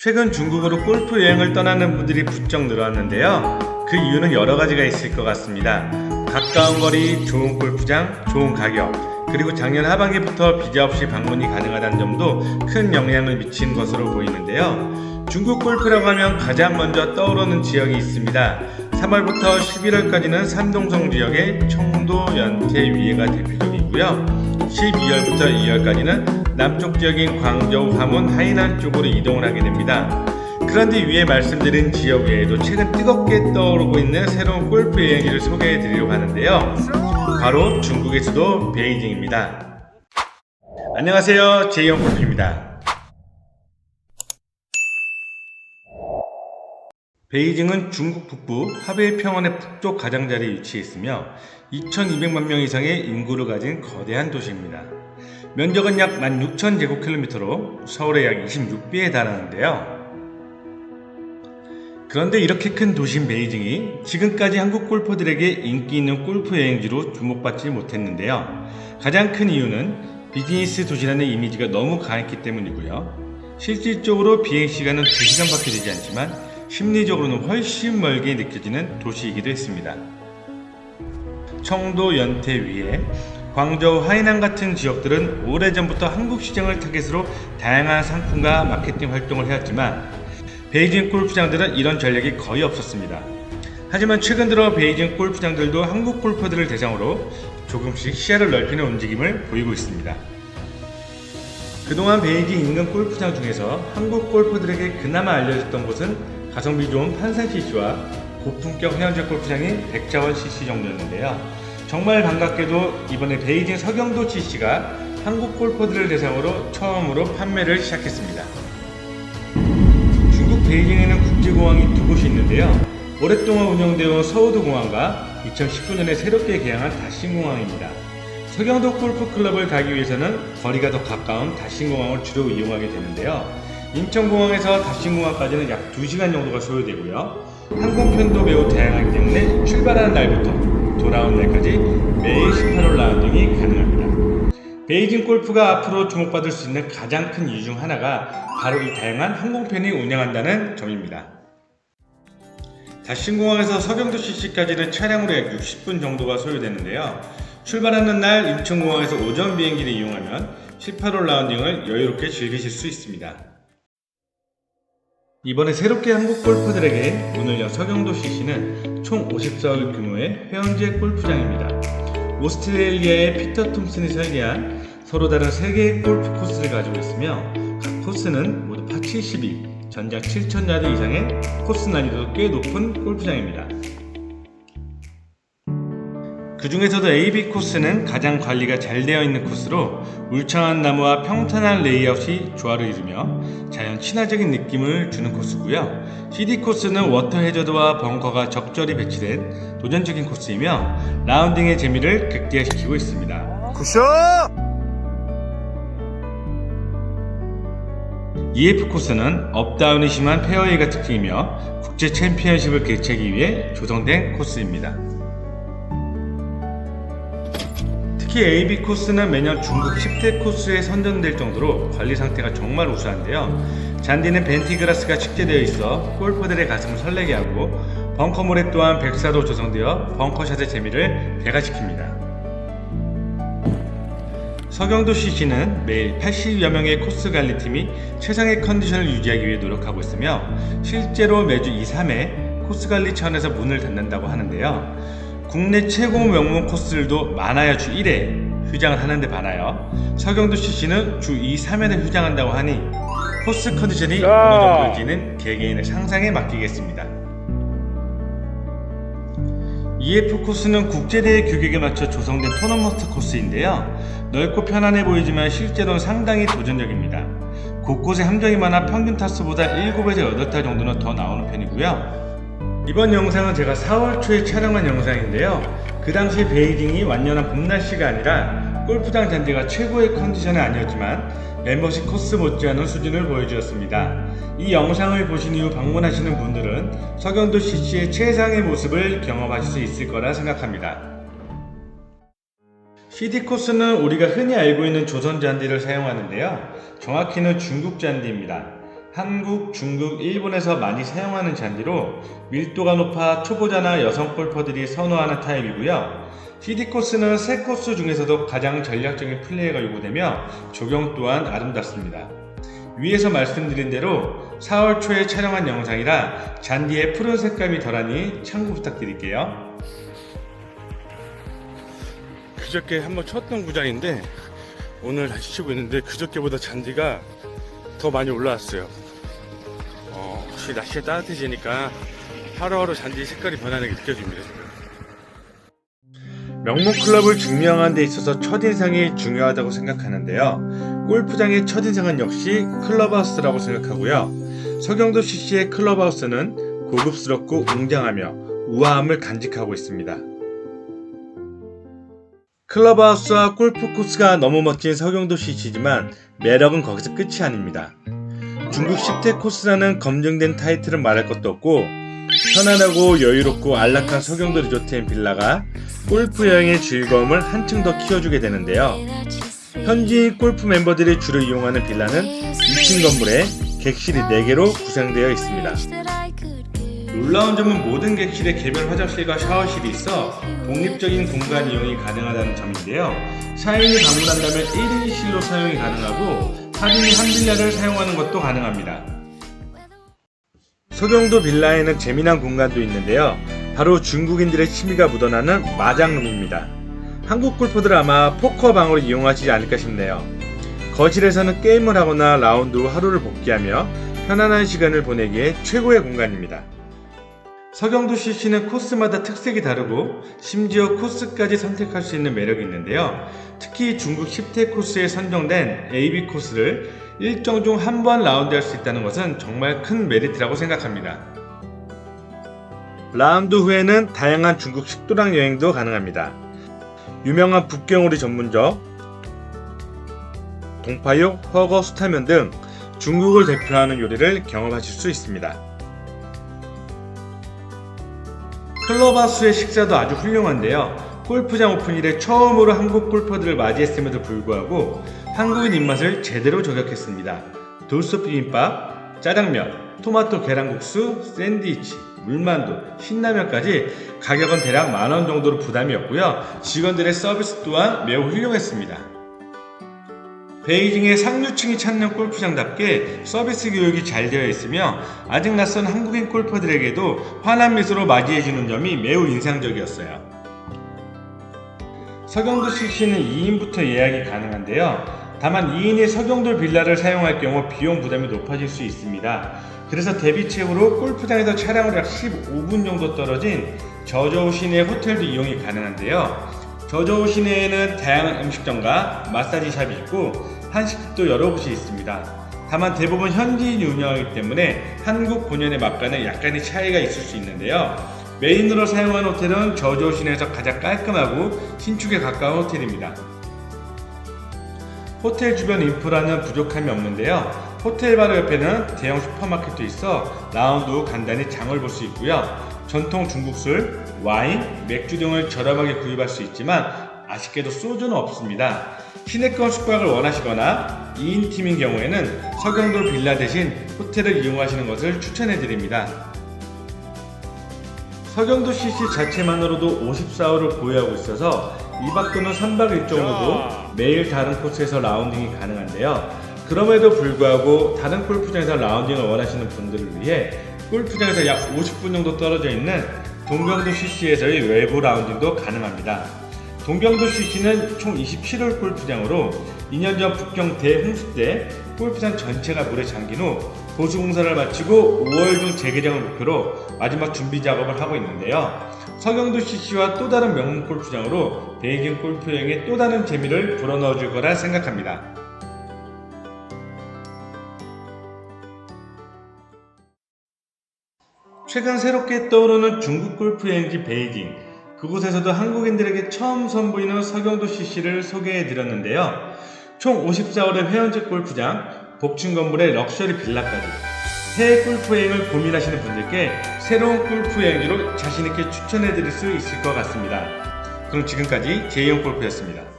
최근 중국으로 골프 여행을 떠나는 분들이 부쩍 늘어났는데요. 그 이유는 여러 가지가 있을 것 같습니다. 가까운 거리, 좋은 골프장, 좋은 가격, 그리고 작년 하반기부터 비자 없이 방문이 가능하다는 점도 큰 영향을 미친 것으로 보이는데요. 중국 골프라고 하면 가장 먼저 떠오르는 지역이 있습니다. 3월부터 11월까지는 산동성 지역의 청도, 연태, 위해가 대표적이고요. 12월부터 2월까지는 남쪽 지역인 광저우, 화문, 하이난 쪽으로 이동을 하게 됩니다. 그런데 위에 말씀드린 지역 외에도 최근 뜨겁게 떠오르고 있는 새로운 골프 여행지를 소개해 드리려고 하는데요. 바로 중국의 수도 베이징입니다. 안녕하세요, 제이형 골프입니다. 베이징은 중국 북부 하베이 평원의 북쪽 가장자리에 위치해 있으며 2200만 명 이상의 인구를 가진 거대한 도시입니다. 면적은 약 16,000제곱킬로미터로 서울의 약 26배에 달하는데요. 그런데 이렇게 큰 도시인 베이징이 지금까지 한국 골퍼들에게 인기 있는 골프 여행지로 주목받지 못했는데요. 가장 큰 이유는 비즈니스 도시라는 이미지가 너무 강했기 때문이고요. 실질적으로 비행시간은 2시간밖에 되지 않지만 심리적으로는 훨씬 멀게 느껴지는 도시이기도 했습니다. 청도, 연태, 위해, 광저우, 하이난 같은 지역들은 오래전부터 한국 시장을 타겟으로 다양한 상품과 마케팅 활동을 해왔지만 베이징 골프장들은 이런 전략이 거의 없었습니다. 하지만 최근 들어 베이징 골프장들도 한국 골퍼들을 대상으로 조금씩 시야를 넓히는 움직임을 보이고 있습니다. 그동안 베이징 인근 골프장 중에서 한국 골퍼들에게 그나마 알려졌던 곳은 가성비 좋은 판산 CC와 고품격 회원제 골프장인 백자원 CC 정도였는데요. 정말 반갑게도 이번에 베이징 서경도 CC가 한국 골퍼들을 대상으로 처음으로 판매를 시작했습니다. 중국 베이징에는 국제공항이 두 곳이 있는데요. 오랫동안 운영되어 온 서우드공항과 2019년에 새롭게 개항한 다신공항입니다. 서경도 골프클럽을 가기 위해서는 거리가 더 가까운 다신공항을 주로 이용하게 되는데요. 인천공항에서 다신공항까지는 약 2시간 정도가 소요되고요. 항공편도 매우 다양하기 때문에 출발하는 날부터 돌아온 날까지 매일 18홀 라운딩이 가능합니다. 베이징 골프가 앞으로 주목받을 수 있는 가장 큰 이유 중 하나가 바로 이 다양한 항공편이 운영한다는 점입니다. 다신공항에서 서경도 CC까지는 차량으로 약 60분 정도가 소요되는데요. 출발하는 날 인천공항에서 오전 비행기를 이용하면 18홀 라운딩을 여유롭게 즐기실 수 있습니다. 이번에 새롭게 한국 골퍼들에게 문을 연 서경도 CC는 총 54홀 규모의 회원제 골프장입니다. 오스트레일리아의 피터 톰슨이 설계한 서로 다른 3개의 골프 코스를 가지고 있으며 각 코스는 모두 파 72, 전장 7,000야드 이상의 코스 난이도도 꽤 높은 골프장입니다. 그 중에서도 AB 코스는 가장 관리가 잘 되어 있는 코스로 울창한 나무와 평탄한 레이아웃이 조화를 이루며 자연 친화적인 느낌을 주는 코스고요. CD 코스는 워터 해저드와 벙커가 적절히 배치된 도전적인 코스이며 라운딩의 재미를 극대화시키고 있습니다. 굿샷! EF 코스는 업다운이 심한 페어웨이가 특징이며 국제 챔피언십을 개최하기 위해 조성된 코스입니다. 특히 AB 코스는 매년 중국 10대 코스에 선정될 정도로 관리 상태가 정말 우수한데요. 잔디는 벤티그라스가 축제되어 있어 골퍼들의 가슴을 설레게 하고 벙커모래 또한 백사로 조성되어 벙커샷의 재미를 배가시킵니다. 서경도 CC는 매일 80여 명의 코스 관리팀이 최상의 컨디션을 유지하기 위해 노력하고 있으며 실제로 매주 2, 3회 코스 관리 차원에서 문을 닫는다고 하는데요. 국내 최고 명문 코스들도 많아야 주 1회 휴장을 하는데 반하여 서경도 CC는 주 2, 3회를 휴장한다고 하니 코스 컨디션이 어느 정도일지는 개개인의 상상에 맡기겠습니다. EF 코스는 국제대회 규격에 맞춰 조성된 토너먼트 코스인데요. 넓고 편안해 보이지만 실제로는 상당히 도전적입니다. 곳곳에 함정이 많아 평균 타수보다 7에서 8타 정도는 더 나오는 편이고요. 이번 영상은 제가 4월 초에 촬영한 영상인데요. 그 당시 베이징이 완연한 봄 날씨가 아니라 골프장 잔디가 최고의 컨디션은 아니었지만 멤버십 코스 못지않은 수준을 보여주었습니다. 이 영상을 보신 이후 방문하시는 분들은 서경도 CC의 최상의 모습을 경험하실 수 있을 거라 생각합니다. CD 코스는 우리가 흔히 알고 있는 조선 잔디를 사용하는데요. 정확히는 중국 잔디입니다. 한국, 중국, 일본에서 많이 사용하는 잔디로 밀도가 높아 초보자나 여성 골퍼들이 선호하는 타입이고요. CD 코스는 세 코스 중에서도 가장 전략적인 플레이가 요구되며 조경 또한 아름답습니다. 위에서 말씀드린 대로 4월 초에 촬영한 영상이라 잔디의 푸른 색감이 덜하니 참고 부탁드릴게요. 그저께 한번 쳤던 구장인데 오늘 다시 치고 있는데 그저께보다 잔디가 더 많이 올라왔어요. 혹시 날씨가 따뜻해지니까 하루하루 잔디 색깔이 변하는 게 느껴집니다. 명문 클럽을 증명하는 데 있어서 첫인상이 중요하다고 생각하는데요. 골프장의 첫인상은 역시 클럽하우스라고 생각하고요. 서경도 CC의 클럽하우스는 고급스럽고 웅장하며 우아함을 간직하고 있습니다. 클럽하우스와 골프 코스가 너무 멋진 서경도 CC지만 매력은 거기서 끝이 아닙니다. 중국 10대 코스라는 검증된 타이틀은 말할 것도 없고 편안하고 여유롭고 안락한 서경도 리조트 앤 빌라가 골프 여행의 즐거움을 한층 더 키워주게 되는데요. 현지인 골프 멤버들이 주로 이용하는 빌라는 2층 건물에 객실이 4개로 구성되어 있습니다. 놀라운 점은 모든 객실에 개별 화장실과 샤워실이 있어 독립적인 공간 이용이 가능하다는 점인데요. 4인이 방문한다면 1인실로 사용이 가능하고 8인이 한 빌라를 사용하는 것도 가능합니다. 서경도 빌라에는 재미난 공간도 있는데요. 바로 중국인들의 취미가 묻어나는 마장룸입니다. 한국 골퍼들 아마 포커방으로 이용하시지 않을까 싶네요. 거실에서는 게임을 하거나 라운드 후 하루를 복귀하며 편안한 시간을 보내기에 최고의 공간입니다. 서경도 CC는 코스마다 특색이 다르고 심지어 코스까지 선택할 수 있는 매력이 있는데요. 특히 중국 10대 코스에 선정된 AB 코스를 일정 중 한 번 라운드할 수 있다는 것은 정말 큰 메리트라고 생각합니다. 라운드 후에는 다양한 중국 식도락 여행도 가능합니다. 유명한 북경오리 전문점, 동파육, 허거, 수타면 등 중국을 대표하는 요리를 경험하실 수 있습니다. 클럽하우스의 식사도 아주 훌륭한데요. 골프장 오픈일에 처음으로 한국 골퍼들을 맞이했음에도 불구하고 한국인 입맛을 제대로 저격했습니다. 돌솥 비빔밥, 짜장면, 토마토 계란국수, 샌드위치, 물만두, 신라면까지 가격은 대략 만원 정도로 부담이었고요. 직원들의 서비스 또한 매우 훌륭했습니다. 베이징의 상류층이 찾는 골프장답게 서비스 교육이 잘 되어 있으며 아직 낯선 한국인 골퍼들에게도 환한 미소로 맞이해주는 점이 매우 인상적이었어요. 서경도 CC는 2인부터 예약이 가능한데요. 다만 2인이 서경도 빌라를 사용할 경우 비용 부담이 높아질 수 있습니다. 그래서 대비책으로 골프장에서 차량으로 약 15분 정도 떨어진 저저우 시내 호텔도 이용이 가능한데요. 저저우 시내에는 다양한 음식점과 마사지 샵이 있고 한식집도 여러 곳이 있습니다. 다만 대부분 현지인이 운영하기 때문에 한국 본연의 맛과는 약간의 차이가 있을 수 있는데요. 메인으로 사용하는 호텔은 저저우 시내에서 가장 깔끔하고 신축에 가까운 호텔입니다. 호텔 주변 인프라는 부족함이 없는데요. 호텔 바로 옆에는 대형 슈퍼마켓도 있어 라운드 후 간단히 장을 볼 수 있고요. 전통 중국술, 와인, 맥주 등을 저렴하게 구입할 수 있지만 아쉽게도 소주는 없습니다. 시내권 숙박을 원하시거나 2인 팀인 경우에는 서경도 빌라 대신 호텔을 이용하시는 것을 추천해드립니다. 서경도 CC 자체만으로도 54홀을 보유하고 있어서 2박 또는 3박 일정으로도 매일 다른 코스에서 라운딩이 가능한데요. 그럼에도 불구하고 다른 골프장에서 라운딩을 원하시는 분들을 위해 골프장에서 약 50분 정도 떨어져 있는 동경도 CC에서의 외부 라운딩도 가능합니다. 동경도 CC는 총 27홀 골프장으로 2년 전 북경 대홍수 때 골프장 전체가 물에 잠긴 후 보수공사를 마치고 5월 중 재개장을 목표로 마지막 준비 작업을 하고 있는데요. 서경도 CC와 또 다른 명문 골프장으로 베이징 골프 여행에 또 다른 재미를 불어넣어 줄 거라 생각합니다. 최근 새롭게 떠오르는 중국 골프 여행지 베이징, 그곳에서도 한국인들에게 처음 선보이는 서경도 CC를 소개해 드렸는데요. 총 54홀의 회원제 골프장, 복층 건물의 럭셔리 빌라까지 해외 골프 여행을 고민하시는 분들께 새로운 골프 여행지로 자신있게 추천해 드릴 수 있을 것 같습니다. 그럼 지금까지 제이형 골프였습니다.